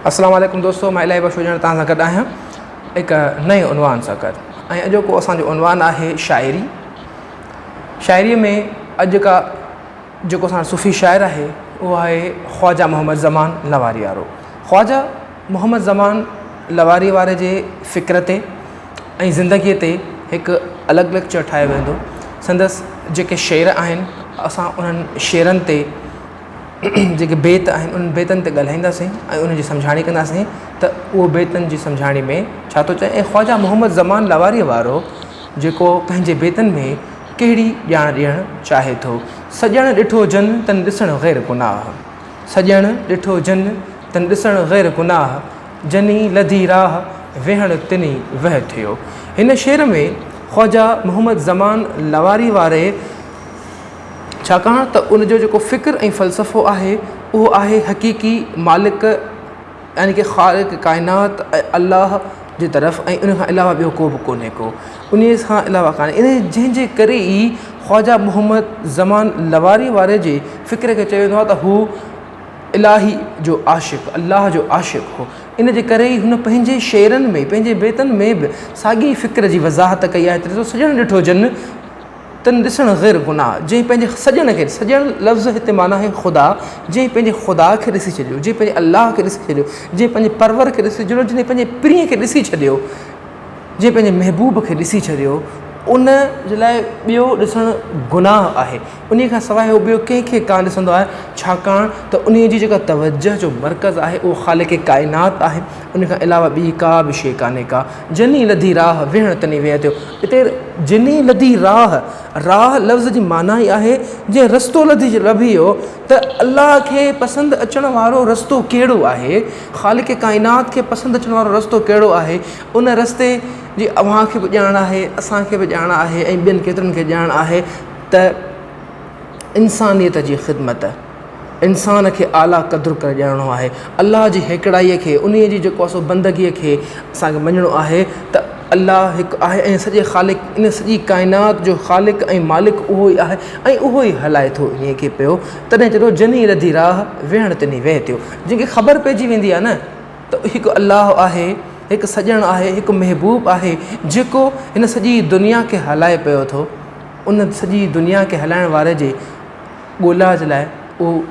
अस्सलाम वालेकुम दोस्तों, मैं इलाही बख़्श हुजण तव्हां सां गॾु आहियां हिकु नए उनवान सां गॾु। ऐं अॼोको असांजो उनवान आहे शाइरी। शाइरीअ में अॼु का जेको असांजो सूफ़ी शाइर आहे उहो आहे ख़्वाजा मोहम्मद ज़मान लवारी वारो। ख़्वाजा मोहम्मद ज़मान लवारी वारे जे फ़िक्र ते ऐं ज़िंदगीअ ते हिकु अलॻि लेक्चर ठाहियो वेंदो। संदसि जेके शेर आहिनि असां उन्हनि शेरनि ते जेके बेत आहिनि उन बेतनि ते ॻाल्हाईंदासीं ऐं उनजी सम्झाणी कंदासीं त उहो बेतनि जी सम्झाणी में छा थो चए। ऐं ख़्वाजा मोहम्मद ज़मान लवारीअ वारो जेको पंहिंजे बेतनि में कहिड़ी ॼाण ॾियणु चाहे थो। सॼण ॾिठो जन तन ॾिसणु ग़ैर गुनाह, सॼण ॾिठो जन तन ॾिसणु ग़ैर गुनाह, जनी लधी राह वेहण तिनी वह थियो। हिन शेर में ख़्वाजा मोहम्मद ज़मान लवारी वारे छाकाणि त उनजो जेको फ़िक्र ऐं फ़लसफ़ो आहे उहो आहे हक़ीक़ी मालिक यानी कि ख़ालिक़ काइनात अल्लाह जी तरफ़, ऐं उन खां अलावा ॿियो को बि कोन्हे को, उन खां अलावा कान्हे। इन जंहिंजे करे ई ख़्वाजा मोहम्मद ज़मान लवारी वारे जे फ़िक्र खे चयो वेंदो आहे त हू इलाही जो आशिक़, अल्लाह जो आशिक़ हो। इन जे करे ई हुन पंहिंजे शेरनि में पंहिंजे बेतनि में बि साॻी फ़िक्र जी वज़ाहत कई आहे। ॾिसो सॼण ॾिठो जन तन ॾिसणु ग़ैर गुनाह, जंहिं पंहिंजे सॼण खे, सॼण लफ़्ज़ हिते माना आहे ख़ुदा, जंहिं पंहिंजे ख़ुदा खे ॾिसी छॾियो, जंहिं पंहिंजे अल्लाह खे ॾिसी छॾियो, जंहिं पंहिंजे परवर खे ॾिसी छॾियो, जंहिं पंहिंजे प्रिय खे ॾिसी छॾियो, जंहिं पंहिंजे महबूब खे ॾिसी छॾियो, उन जे लाइ ॿियो ॾिसणु गुनाह आहे। उन खां सवाइ उहो ॿियो कंहिंखे कान ॾिसंदो आहे, छाकाणि त उन जी जेका तवजह जो मर्कज़ आहे उहो ख़ालिक़ काइनात आहे। उन खां अलावा ॿी का बि शइ कान्हे का। जनी लधी राह वेहण तनी वेह थियो। हिते जनी लधी राह, राह लफ़्ज़ जी माना ई आहे जंहिं रस्तो लभी वियो त अल्लाह खे पसंदि अचण वारो रस्तो कहिड़ो आहे, ख़ालिक़ काइनात खे पसंदि अचण वारो रस्तो कहिड़ो आहे। उन रस्ते जी अव्हांखे बि ॼाण आहे, असांखे बि ॼाण आहे ऐं ॿियनि केतिरनि खे ॼाण आहे त इंसानियत जी ख़िदमत, इंसान खे आला क़द्रु करे ॼाणणो आहे। अल्लाह जी हिकिड़ाईअ खे, उन जी जेको आहे सो बंदगीअ खे असांखे मञिणो आहे त अल्लाह हिकु आहे ऐं सॼे ख़ालिक़, इन सॼी काइनात जो ख़ालिक़ ऐं मालिक उहो ई आहे ऐं उहो ई हलाए थो इन खे पियो। तॾहिं चयो जनी लधी राह वेहण तिनी वह थियो। जंहिंखे ख़बर पइजी वेंदी आहे न त हिकु अल्लाह आहे, हिकु सॼण आहे, हिकु महबूब आहे जेको हिन सॼी दुनिया खे हलाए पियो थो। उन सॼी दुनिया खे हलाइण वारे जे ॻोल्हा जे लाइ उहो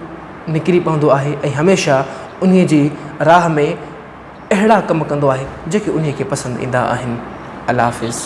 निकिरी पवंदो आहे ऐं हमेशह उन जी राह में अहिड़ा कम कंदो आहे जेके उन खे पसंदि ईंदा आहिनि। अल्लाह हाफ़िज़।